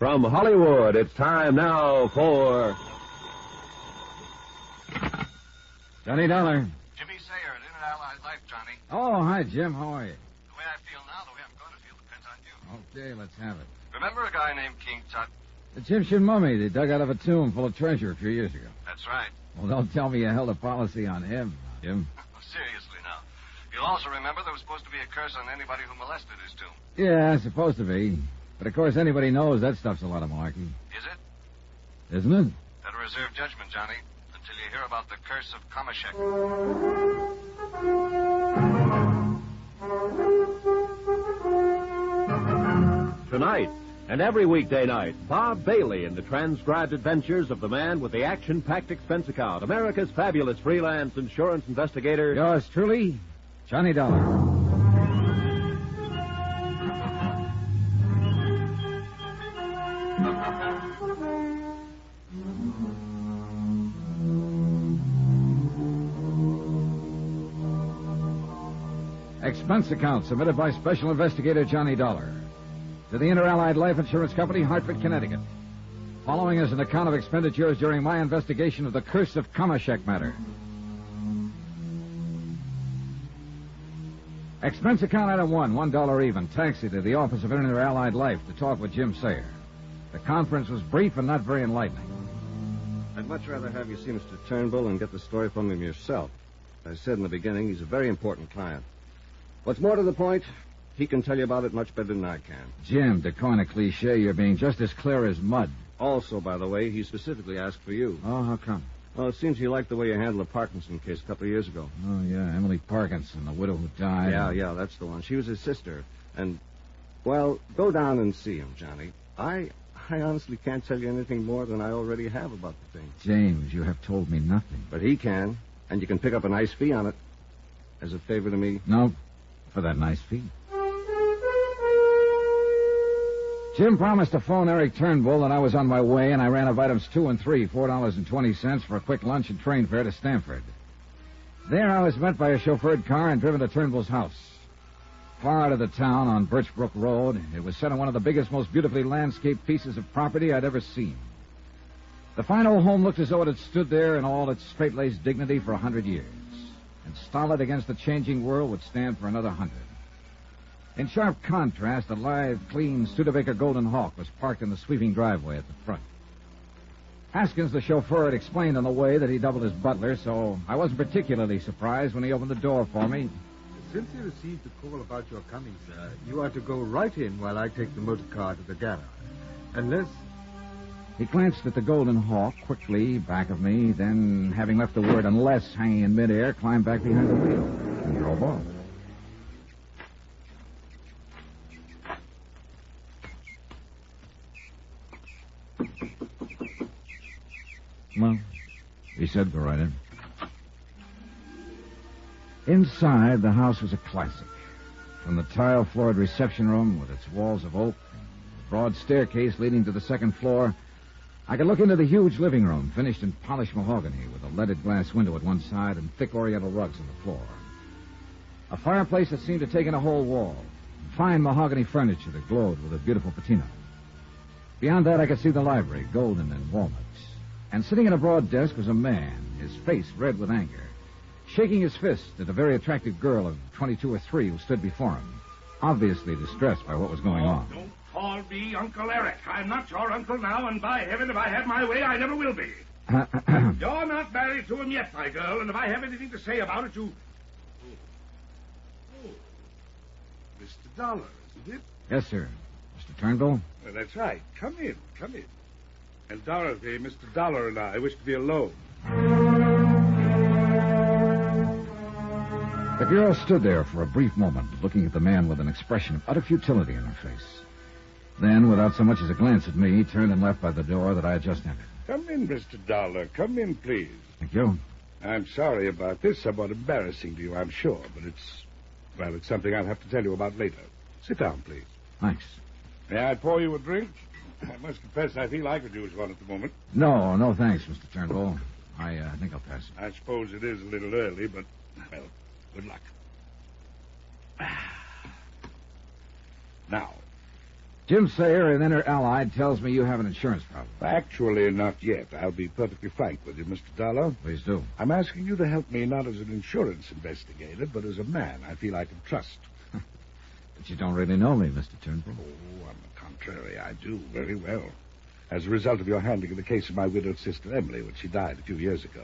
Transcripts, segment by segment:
From Hollywood, it's time now for... Johnny Dollar. Jimmy Sayer at Inner Allied Life, Johnny. Oh, hi, Jim. How are you? The way I feel now, the way I'm going to feel depends on you. Okay, let's have it. Remember a guy named King Tut? The Egyptian mummy they dug out of a tomb full of treasure a few years ago. That's right. Well, don't tell me you held a policy on him, Jim. Seriously now. You'll also remember there was supposed to be a curse on anybody who molested his tomb. Yeah, it's supposed to be. But, of course, anybody knows that stuff's a lot of malarkey. Is it? Isn't it? Better reserve judgment, Johnny, until you hear about the curse of Kamashek. Tonight, and every weekday night, Bob Bailey in the transcribed adventures of the man with the action-packed expense account, America's fabulous freelance insurance investigator. Yours truly, Johnny Dollar. Expense account submitted by Special Investigator Johnny Dollar to the Inter Allied Life Insurance Company, Hartford, Connecticut. Following is an account of expenditures during my investigation of the curse of Kamashek matter. Expense account item 1, $1 even. Taxi to the office of Inter Allied Life to talk with Jim Sayer. The conference was brief and not very enlightening. I'd much rather have you see Mr. Turnbull and get the story from him yourself. As I said in the beginning, he's a very important client. What's more to the point, he can tell you about it much better than I can. Jim, to coin a cliche, you're being just as clear as mud. Also, by the way, he specifically asked for you. Oh, how come? Well, it seems he liked the way you handled the Parkinson case a couple of years ago. Oh, yeah, Emily Parkinson, the widow who died. Yeah, that's the one. She was his sister. And, well, go down and see him, Johnny. I honestly can't tell you anything more than I already have about the thing. James, you have told me nothing. But he can, and you can pick up a nice fee on it. As a favor to me. No, for that nice fee. Jim promised to phone Eric Turnbull that I was on my way, and I ran of items 2 and 3, $4.20 for a quick lunch and train fare to Stamford. There I was met by a chauffeured car and driven to Turnbull's house. Far out of the town on Birchbrook Road, it was set on one of the biggest, most beautifully landscaped pieces of property I'd ever seen. The fine old home looked as though it had stood there in all its straight-laced dignity for 100 years, and stolid against the changing world would stand for another 100. In sharp contrast, a live, clean Studebaker Golden Hawk was parked in the sweeping driveway at the front. Haskins, the chauffeur, had explained on the way that he doubled as butler, so I wasn't particularly surprised when he opened the door for me. Since you received the call about your coming, sir, you are to go right in while I take the motor car to the garage. Unless... He glanced at the Golden Hawk quickly, back of me, then, having left the word unless hanging in midair, climbed back behind the wheel and drove off. Well, he said, go right in. Inside, the house was a classic. From the tile-floored reception room with its walls of oak and a broad staircase leading to the second floor, I could look into the huge living room, finished in polished mahogany, with a leaded glass window at one side and thick oriental rugs on the floor. A fireplace that seemed to take in a whole wall, and fine mahogany furniture that glowed with a beautiful patina. Beyond that, I could see the library, golden and walnuts. And sitting at a broad desk was a man, his face red with anger, shaking his fist at a very attractive girl of 22 or 3 who stood before him, obviously distressed by what was going on. Don't call me Uncle Eric. I'm not your uncle now, and by heaven, if I had my way, I never will be. You're not married to him yet, my girl, and if I have anything to say about it, you... Oh. Mr. Dollar, isn't it? Yes, sir. Mr. Turnbull? Well, that's right. Come in. And Dorothy, Mr. Dollar and I wish to be alone. The girl stood there for a brief moment, looking at the man with an expression of utter futility in her face. Then, without so much as a glance at me, turned and left by the door that I had just entered. Come in, Mr. Dollar. Come in, please. Thank you. I'm sorry about this. Somewhat embarrassing to you, I'm sure, but it's something I'll have to tell you about later. Sit down, please. Thanks. May I pour you a drink? I must confess I feel I could use one at the moment. No, thanks, Mr. Turnbull. I think I'll pass it. I suppose it is a little early, but, well, good luck. Now, Jim Sayer, an inner allied, tells me you have an insurance problem. Actually, not yet. I'll be perfectly frank with you, Mr. Dollar. Please do. I'm asking you to help me not as an insurance investigator, but as a man I feel I can trust. But you don't really know me, Mr. Turnbull. Oh, on the contrary, I do very well. As a result of your handling the case of my widowed sister, Emily, when she died a few years ago.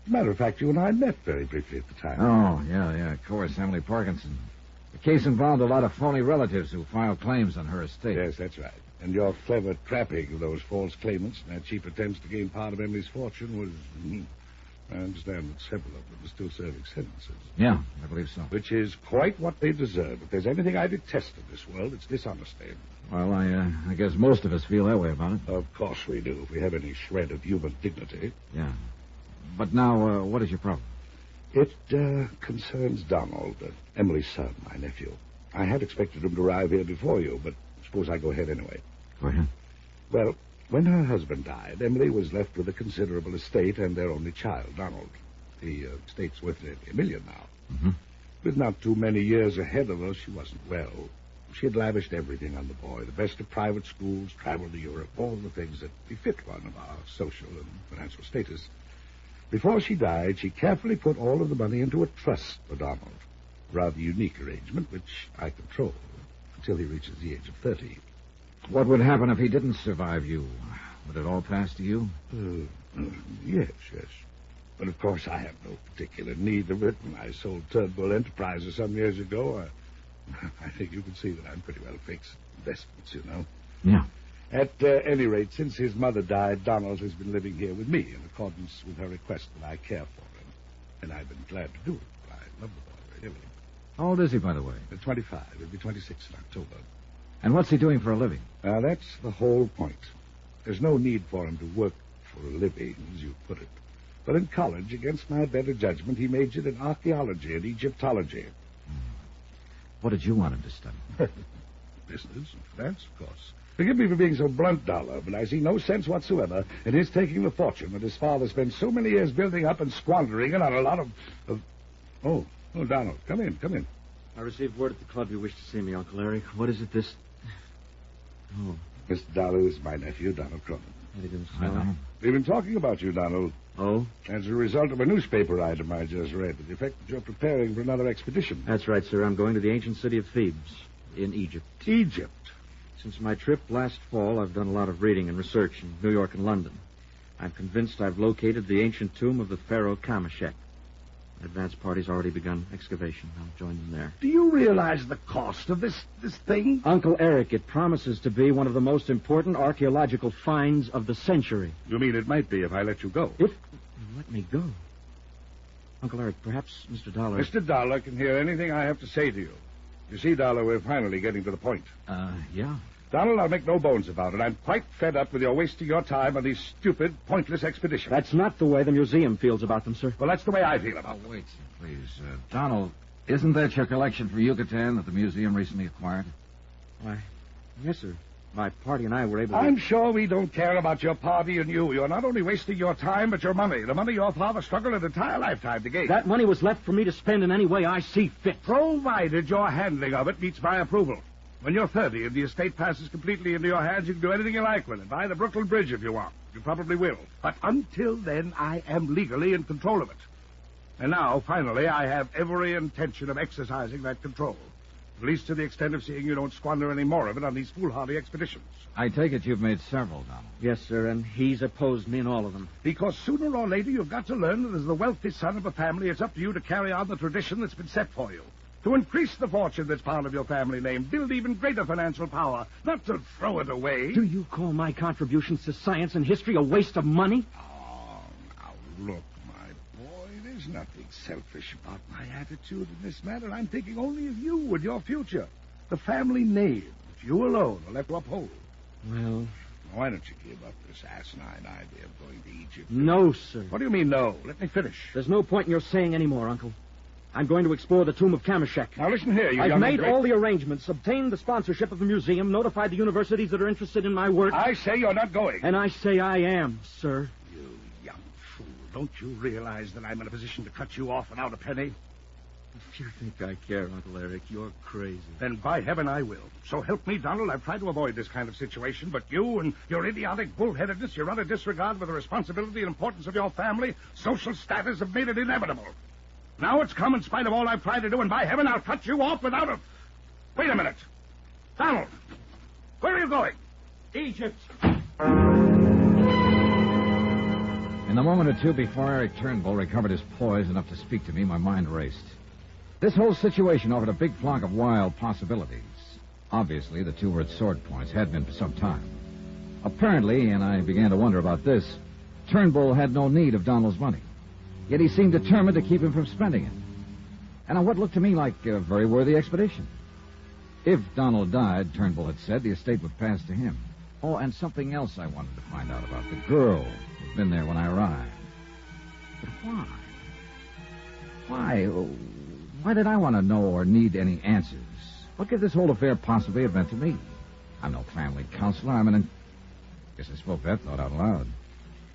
As a matter of fact, you and I met very briefly at the time. Oh, yeah, of course, Emily Parkinson. The case involved a lot of phony relatives who filed claims on her estate. Yes, that's right. And your clever trapping of those false claimants and their cheap attempts to gain part of Emily's fortune was... I understand that several of them are still serving sentences. Yeah, I believe so. Which is quite what they deserve. If there's anything I detest in this world, it's dishonesty. Well, I guess most of us feel that way about it. Of course we do, if we have any shred of human dignity. Yeah. But now, what is your problem? It concerns Donald, Emily's son, my nephew. I had expected him to arrive here before you, but suppose I go ahead anyway. Go ahead. Well, when her husband died, Emily was left with a considerable estate and their only child, Donald. The estate's worth nearly $1 million now. Mm-hmm. With not too many years ahead of her, she wasn't well. She had lavished everything on the boy, the best of private schools, travel to Europe, all the things that befit one of our social and financial status. Before she died, she carefully put all of the money into a trust for Donald. A rather unique arrangement, which I control until he reaches the age of 30. What would happen if he didn't survive you? Would it all pass to you? Yes. But of course I have no particular need of it. When I sold Turnbull Enterprises some years ago, I think you can see that I'm pretty well fixed. Investments, you know. Yeah. At any rate, since his mother died, Donald has been living here with me in accordance with her request that I care for him. And I've been glad to do it. I love the boy, really. How old is he, by the way? 25. He'll be 26 in October. And what's he doing for a living? That's the whole point. There's no need for him to work for a living, as you put it. But in college, against my better judgment, he majored in archaeology and Egyptology. What did you want him to study? Business and finance, of course. Forgive me for being so blunt, Dollar, but I see no sense whatsoever in his taking the fortune that his father spent so many years building up and squandering it on a lot of... Oh, Donald, come in. I received word at the club you wished to see me, Uncle Eric. What is it this... Oh. Mr. Dollar is my nephew, Donald Cronin. How do you do, I know. We've been talking about you, Donald. Oh? As a result of a newspaper item I just read, to the effect that you're preparing for another expedition. That's right, sir. I'm going to the ancient city of Thebes, in Egypt. Egypt? Since my trip last fall, I've done a lot of reading and research in New York and London. I'm convinced I've located the ancient tomb of the pharaoh Kamashek. Advance party's already begun excavation. I'll join them there. Do you realize the cost of this thing? Uncle Eric, it promises to be one of the most important archaeological finds of the century. You mean it might be if I let you go? If you let me go? Uncle Eric, perhaps Mr. Dollar... Mr. Dollar can hear anything I have to say to you. You see, Dollar, we're finally getting to the point. Yeah. Donald, I'll make no bones about it. I'm quite fed up with your wasting your time on these stupid, pointless expeditions. That's not the way the museum feels about them, sir. Well, that's the way I feel about them. Wait, please. Donald, isn't that your collection from Yucatan that the museum recently acquired? Why, yes, sir. My party and I were able to... I'm sure we don't care about your party and you. You're not only wasting your time, but your money. The money your father struggled an entire lifetime to gain. That money was left for me to spend in any way I see fit. Provided your handling of it meets my approval. When you're 30 and the estate passes completely into your hands, you can do anything you like with it. Buy the Brooklyn Bridge if you want. You probably will. But until then, I am legally in control of it. And now, finally, I have every intention of exercising that control. At least to the extent of seeing you don't squander any more of it on these foolhardy expeditions. I take it you've made several, Donald. Yes, sir, and he's opposed me in all of them. Because sooner or later you've got to learn that as the wealthy son of a family, it's up to you to carry on the tradition that's been set for you. To increase the fortune that's part of your family name, build even greater financial power, not to throw it away. Do you call my contributions to science and history a waste of money? Oh, now look, my boy, there's nothing selfish about my attitude in this matter. I'm thinking only of you and your future. The family name that you alone will have to uphold. Well... Why don't you give up this asinine idea of going to Egypt? No, sir. What do you mean, no? Let me finish. There's no point in your saying any more, Uncle. I'm going to explore the tomb of Kamashek. Now, listen here, you I've young made great... all the arrangements, obtained the sponsorship of the museum, notified the universities that are interested in my work. I say you're not going. And I say I am, sir. You young fool. Don't you realize that I'm in a position to cut you off without a penny? If you think I care, Uncle Eric, you're crazy. Then by heaven I will. So help me, Donald, I've tried to avoid this kind of situation, but you and your idiotic bullheadedness, your utter disregard for the responsibility and importance of your family, social status have made it inevitable. Now it's come in spite of all I've tried to do, and by heaven I'll cut you off without a... Wait a minute. Donald, where are you going? Egypt. In the moment or two before Eric Turnbull recovered his poise enough to speak to me, my mind raced. This whole situation offered a big flock of wild possibilities. Obviously, the two were at sword points, had been for some time. Apparently, and I began to wonder about this, Turnbull had no need of Donald's money. Yet he seemed determined to keep him from spending it. And on what looked to me like a very worthy expedition. If Donald died, Turnbull had said, the estate would pass to him. Oh, and something else I wanted to find out about. The girl who'd been there when I arrived. But why? Why did I want to know or need any answers? What could this whole affair possibly have meant to me? I'm no family counselor. Guess I spoke that thought out loud.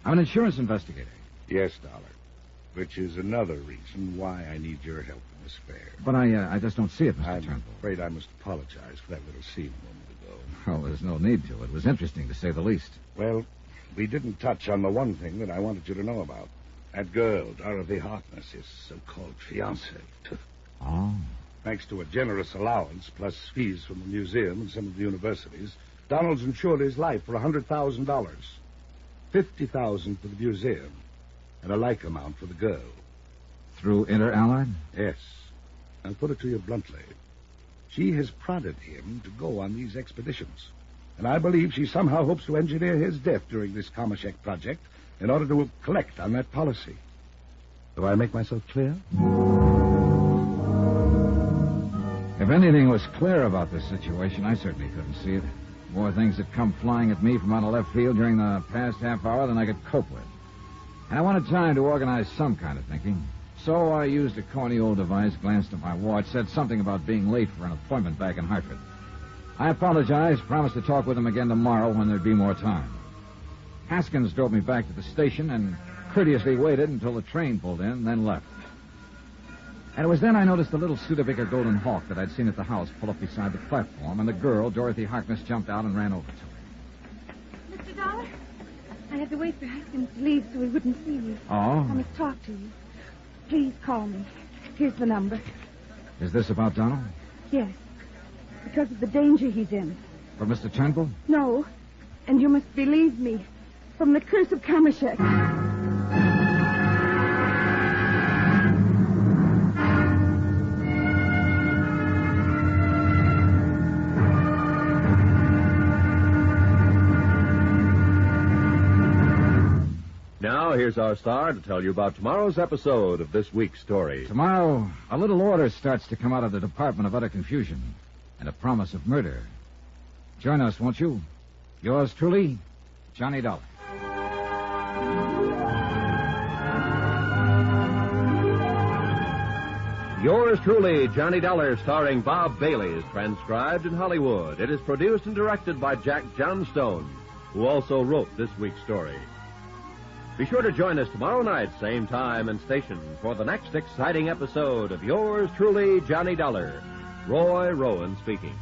I'm an insurance investigator. Yes, Dollar. Which is another reason why I need your help in this affair. But I just don't see it, Mr. I'm Turnbull. afraid I must apologize for that little scene a moment ago. Oh, there's no need to. It was interesting, to say the least. Well, we didn't touch on the one thing that I wanted you to know about. That girl, Dorothy Harkness, his so-called fiancée. Oh. Thanks to a generous allowance, plus fees from the museum and some of the universities, Donald's insured his life for $100,000. $50,000 for the museum, and a like amount for the girl. Through Inter-Allied? Yes. I'll put it to you bluntly. She has prodded him to go on these expeditions. And I believe she somehow hopes to engineer his death during this Kamashek project in order to collect on that policy. Do I make myself clear? If anything was clear about this situation, I certainly couldn't see it. More things had come flying at me from out of left field during the past half hour than I could cope with. And I wanted time to organize some kind of thinking. So I used a corny old device, glanced at my watch, said something about being late for an appointment back in Hartford. I apologized, promised to talk with him again tomorrow when there'd be more time. Haskins drove me back to the station and courteously waited until the train pulled in, then left. And it was then I noticed the little Studebaker Golden Hawk that I'd seen at the house pull up beside the platform, and the girl, Dorothy Harkness, jumped out and ran over to her. Mr. Dollar, I had to wait for Haskins to leave so he wouldn't see you. Oh? I must talk to you. Please call me. Here's the number. Is this about Donald? Yes. Because of the danger he's in. For Mr. Turnbull? No. And you must believe me. From the curse of Kamashek. Now, here's our star to tell you about tomorrow's episode of this week's story. Tomorrow, a little order starts to come out of the Department of Utter Confusion and a promise of murder. Join us, won't you? Yours truly, Johnny Dollar. Yours truly, Johnny Dollar, starring Bob Bailey, is transcribed in Hollywood. It is produced and directed by Jack Johnstone, who also wrote this week's story. Be sure to join us tomorrow night, same time and station, for the next exciting episode of Yours truly, Johnny Dollar. Roy Rowan speaking.